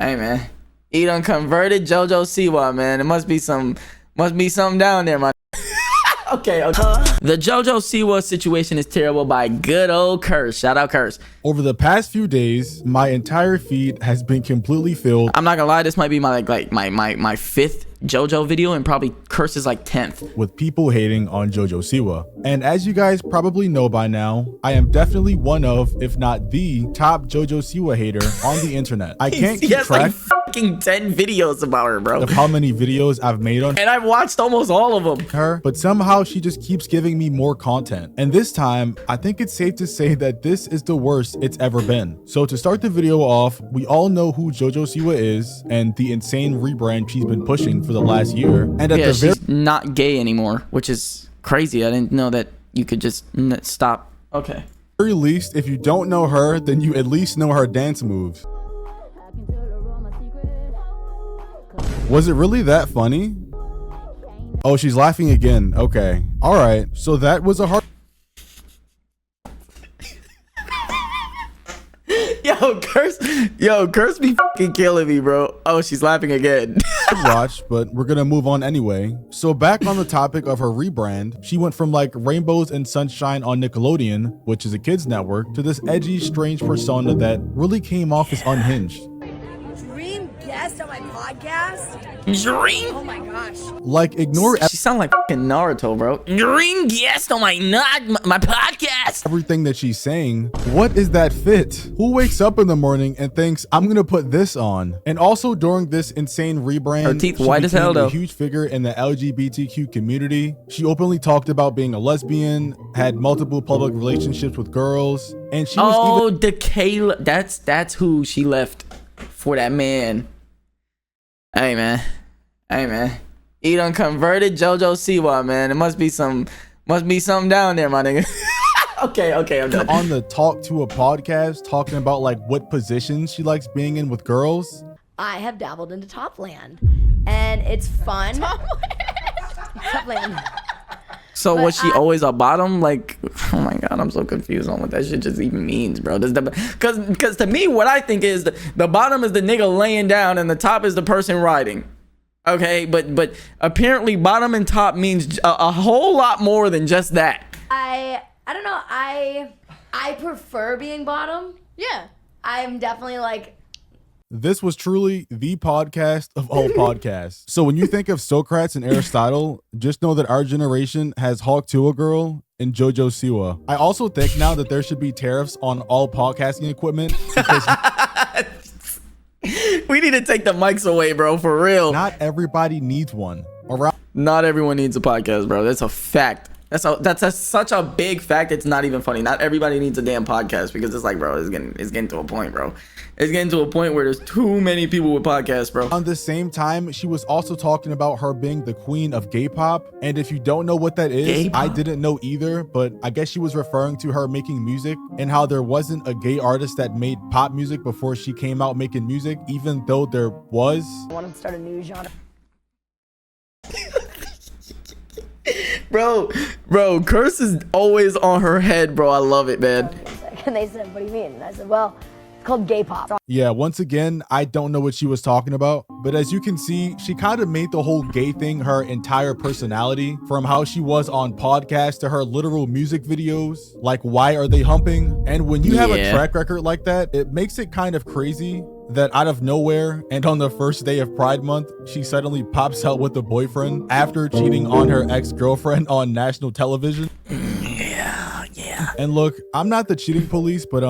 Hey man, he done converted Jojo Siwa, man. It must be something down there, man. Okay. The Jojo Siwa situation is terrible by good old Curse. Shout out Curse. Over the past few days, my entire feed has been completely filled. I'm not gonna lie, this might be my my fifth JoJo video, and probably Curse is like 10th. With people hating on Jojo Siwa. And as you guys probably know by now, I am definitely one of, if not the top Jojo Siwa hater on the internet. I can't keep track like fucking 10 videos about her, bro. Of how many videos I've made on and I've watched almost all of them. Her, but somehow she just keeps giving me more content. And this time, I think it's safe to say that this is the worst it's ever been. So to start the video off, we all know who Jojo Siwa is and the insane rebrand she's been pushing for the last year. And at she's not gay anymore, which is crazy. I didn't know that you could just stop. Okay. Very least, if you don't know her, then you at least know her dance moves. Was it really that funny? Oh, she's laughing again. Okay. All right. So that was a hard... Curse be fucking killing me, bro. Oh, she's laughing again. watch, but we're gonna move on anyway. So back on the topic of her rebrand, she went from like Rainbows and Sunshine on Nickelodeon, which is a kids network, to this edgy, strange persona that really came off as unhinged. Dream guest on my podcast? Dream? Oh my gosh. Like, ignore... She sound like fucking Naruto, bro. Dream guest on my podcast. Everything that she's saying. What is that fit? Who wakes up in the morning and thinks, I'm gonna put this on? And also during this insane rebrand, her teeth white as hell, though. A huge figure in the LGBTQ community. She openly talked about being a lesbian, had multiple public relationships with girls, and she was even... Kayla. That's who she left for that man. Hey man, he done converted Jojo Siwa, man. It must be something down there, my nigga. okay, I'm done. On the Talk to a podcast, talking about like what positions she likes being in with girls. I have dabbled into Topland, and it's fun. Topland. So was she always a bottom? Like, oh my god, I'm so confused on what that shit just even means, bro. Because to me, what I think is the bottom is the nigga laying down and the top is the person riding. Okay, but apparently bottom and top means a whole lot more than just that. I don't know. I prefer being bottom. Yeah, I'm definitely like. This was truly the podcast of all podcasts. So when you think of Socrates and Aristotle, just know that our generation has Hawk to a Girl and Jojo Siwa. I also think now that there should be tariffs on all podcasting equipment because we need to take the mics away, bro, for real. Not everybody needs one. Not everyone needs a podcast, bro. That's a fact. That's such a big fact. It's not even funny. Not everybody needs a damn podcast because it's like, bro, it's getting to a point, bro. It's getting to a point where there's too many people with podcasts, bro. On the same time, she was also talking about her being the queen of gay pop. And if you don't know what that is, I didn't know either, but I guess she was referring to her making music and how there wasn't a gay artist that made pop music before she came out making music, even though there was. I want to start a new genre. Bro, Curse is always on her head, bro. I love it, man. And they said, what do you mean? And I said, well, it's called gay pop. Yeah, once again, I don't know what she was talking about, but as you can see, she kind of made the whole gay thing her entire personality, from how she was on podcasts to her literal music videos, like Why Are They Humping? And when you have a track record like that, it makes it kind of crazy that out of nowhere and on the first day of Pride Month, she suddenly pops out with a boyfriend after cheating on her ex-girlfriend on national television. Yeah. And look, I'm not the cheating police, but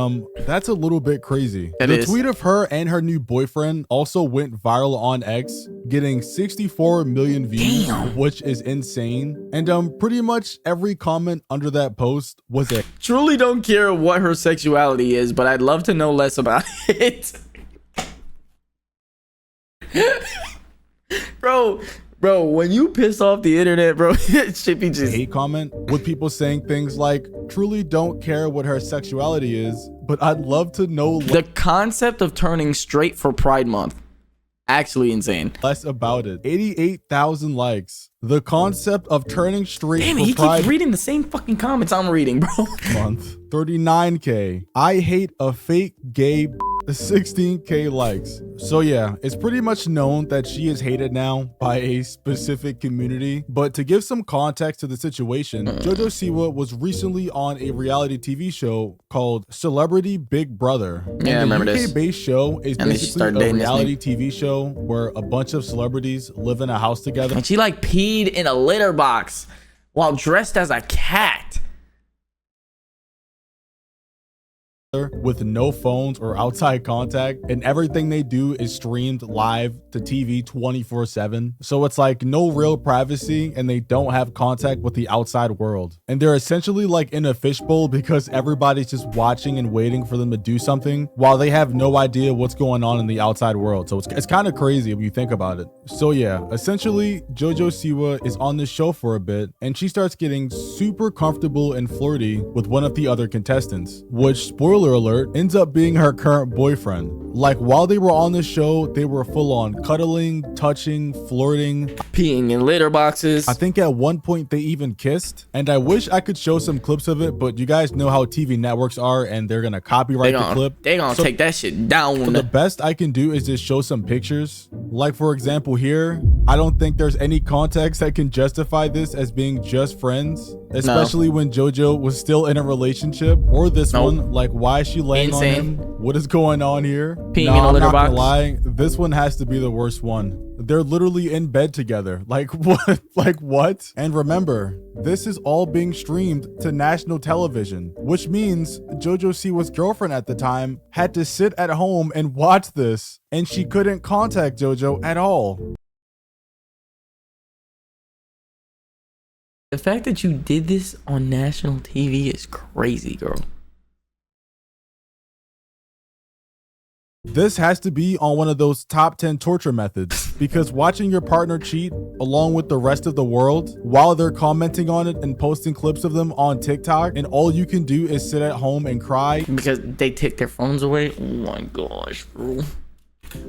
that's a little bit crazy. The tweet of her and her new boyfriend also went viral on X, getting 64 million views, which is insane. And pretty much every comment under that post was a truly don't care what her sexuality is, but I'd love to know less about it. Bro, when you piss off the internet, bro, it should be just hate comment with people saying things like, truly don't care what her sexuality is, but I'd love to know the concept of turning straight for Pride Month. Actually insane. Less about it. 88,000 likes. The concept of turning straight for he Pride keeps reading the same fucking comments I'm reading, bro. Month. 39K. I hate a fake gay 16K likes. So yeah, it's pretty much known that she is hated now by a specific community. But to give some context to the situation, Jojo Siwa was recently on a reality TV show called Celebrity Big Brother. Yeah, I remember this. The UK-based show is And basically a reality TV show where a bunch of celebrities live in a house together. And she like peed in a litter box while dressed as a cat. With no phones or outside contact, and everything they do is streamed live to TV 24/7. So it's like no real privacy, and they don't have contact with the outside world. And they're essentially like in a fishbowl because everybody's just watching and waiting for them to do something while they have no idea what's going on in the outside world. So it's kind of crazy if you think about it. So yeah, essentially Jojo Siwa is on this show for a bit, and she starts getting super comfortable and flirty with one of the other contestants, which, spoiler alert, ends up being her current boyfriend. Like, while they were on the show, they were full on cuddling, touching, flirting, peeing in litter boxes. I think at one point they even kissed, and I wish I could show some clips of it, but you guys know how TV networks are, and they're gonna copyright the clip. They gonna take that shit down. So the best I can do is just show some pictures. Like, for example, here, I don't think there's any context that can justify this as being just friends, especially when Jojo was still in a relationship, or this one. Like, why is she laying on him? What is going on here? Peeing in a litter box. I'm not gonna lie, this one has to be the worst one. They're literally in bed together. Like, what? Like, what? And remember, this is all being streamed to national television, which means Jojo Siwa's girlfriend at the time had to sit at home and watch this, and she couldn't contact Jojo at all. The fact that you did this on national TV is crazy, girl. This has to be on one of those top 10 torture methods, because watching your partner cheat along with the rest of the world while they're commenting on it and posting clips of them on TikTok, and all you can do is sit at home and cry because they take their phones away. Oh my gosh, bro.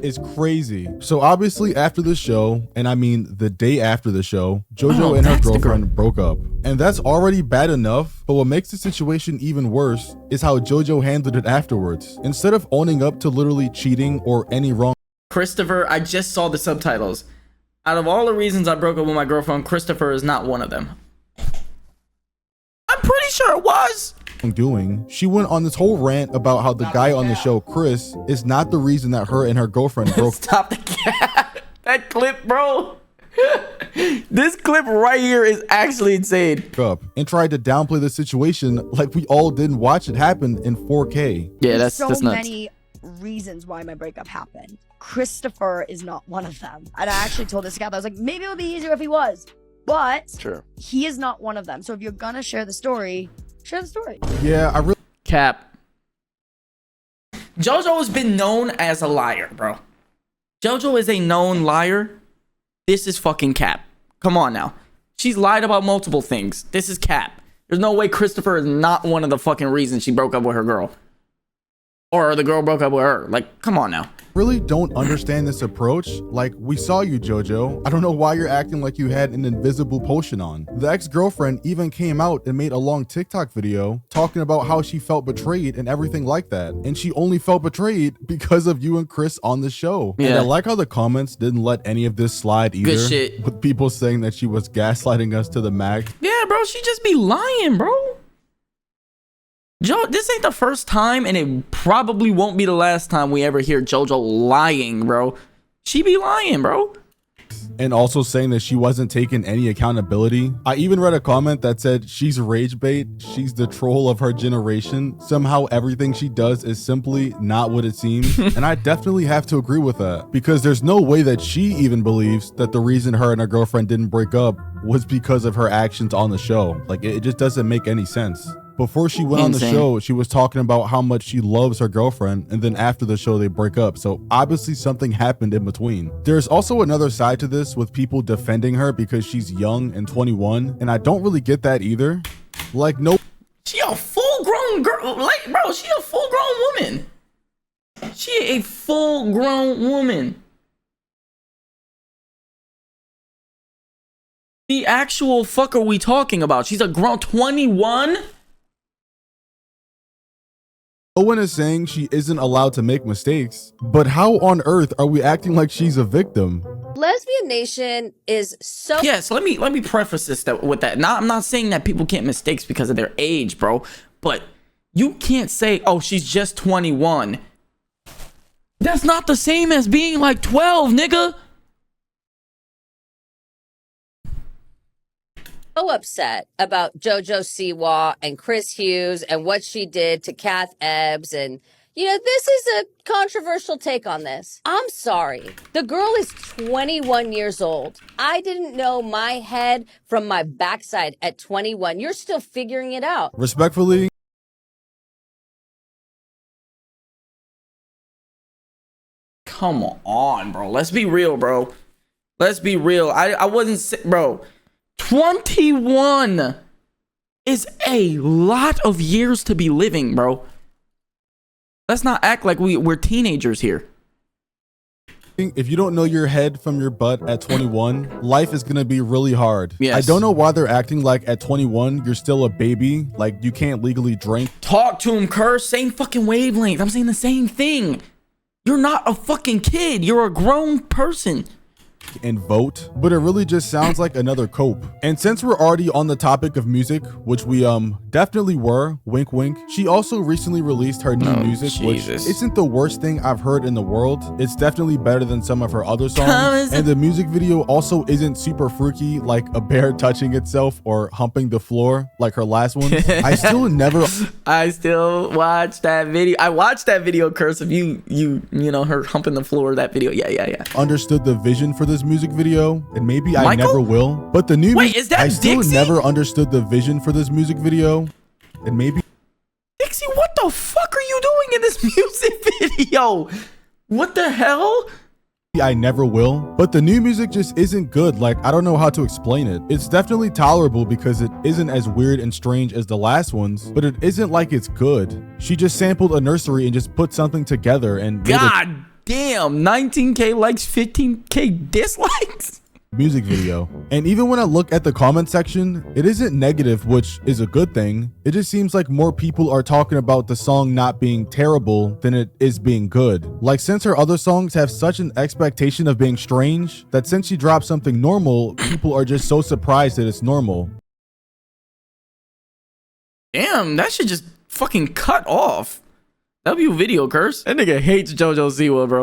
Is crazy. So obviously after the show, and I mean the day after the show, Jojo and her girlfriend broke up. And that's already bad enough, but what makes the situation even worse is how Jojo handled it afterwards. Instead of owning up to literally cheating or any wrong. Christopher, I just saw the subtitles. Out of all the reasons I broke up with my girlfriend, Christopher is not one of them. I'm pretty sure it was. Doing, she went on this whole rant about how the guy on the show, Chris, is not the reason that her and her girlfriend broke. Stop the cat. That clip, bro. This clip right here is actually insane. Up and tried to downplay the situation like we all didn't watch it happen in 4K. Yeah, that's nuts. Many reasons why my breakup happened. Christopher is not one of them. And I actually told this guy, I was like, maybe it would be easier if he was, but he is not one of them. So if you're gonna share the story, share the story. Yeah, I really cap. Jojo has been known as a liar, bro. Jojo is a known liar. This is fucking cap. Come on now. She's lied about multiple things. This is cap. There's no way Christopher is not one of the fucking reasons she broke up with her girl. Or the girl broke up with her. Like, come on now. Really don't understand this approach. Like, we saw you, Jojo. I don't know why you're acting like you had an invisible potion on. The ex-girlfriend even came out and made a long TikTok video talking about how she felt betrayed and everything like that. And she only felt betrayed because of you and Chris on the show. Yeah. And I like how the comments didn't let any of this slide either. Good shit. With people saying that she was gaslighting us to the max. Yeah, bro, she just be lying, bro. Joe, this ain't the first time, and it probably won't be the last time we ever hear Jojo lying, bro. She be lying, bro. And also saying that she wasn't taking any accountability. I even read a comment that said she's rage bait, she's the troll of her generation. Somehow everything she does is simply not what it seems. And I definitely have to agree with that, because there's no way that she even believes that the reason her and her girlfriend didn't break up was because of her actions on the show. Like, it just doesn't make any sense. Before she went on the show, she was talking about how much she loves her girlfriend, and then after the show, they break up. So obviously something happened in between. There's also another side to this with people defending her because she's young and 21, and I don't really get that either. Like, no. She a full-grown girl. Like, bro, she a full-grown woman. She a full-grown woman. The actual fuck are we talking about? She's a grown 21? No one is saying she isn't allowed to make mistakes, but how on earth are we acting like she's a victim? Lesbian Nation is so... Yes, let me preface this with that. Now, I'm not saying that people can't mistakes because of their age, bro, but you can't say, oh, she's just 21. That's not the same as being like 12, nigga. So upset about Jojo Siwa and Chris Hughes and what she did to Kath Ebbs. And, you know, this is a controversial take on this. I'm sorry. The girl is 21 years old. I didn't know my head from my backside at 21. You're still figuring it out. Respectfully, Come on, bro. Let's be real, bro. Let's be real. I wasn't, bro. 21 is a lot of years to be living, bro. Let's not act like we're teenagers here. if you don't know your head from your butt at 21, life is gonna be really hard. Yes. I don't know why they're acting like at 21 you're still a baby, like you can't legally drink. Talk to him, curse. Same fucking wavelength. I'm saying the same thing. You're not a fucking kid. You're a grown person. And vote, but it really just sounds like another cope. And since we're already on the topic of music, which we definitely were, wink wink, she also recently released her new music, which isn't the worst thing I've heard in the world. It's definitely better than some of her other songs. And the music video also isn't super freaky, like a bear touching itself or humping the floor like her last one. I still watch that video. I watched that video, curse, of you know, her humping the floor, that video. Yeah. Understood the vision for this music video, and maybe I never will, but the new is that I still Dixie? never understood the vision for this music video, and maybe Dixie, what the fuck are you doing in this music video? What the hell? I never will, but the new music just isn't good. Like, I don't know how to explain it. It's definitely tolerable because it isn't as weird and strange as the last ones, but it isn't like it's good. She just sampled a nursery and just put something together and God damn, 19K likes, 15K dislikes. Music video. And even when I look at the comment section, it isn't negative, which is a good thing. It just seems like more people are talking about the song not being terrible than it is being good. Like, since her other songs have such an expectation of being strange, that since she dropped something normal, people are just so surprised that it's normal. Damn, that shit just fucking cut off. W video, curse. That nigga hates Jojo Siwa, bro.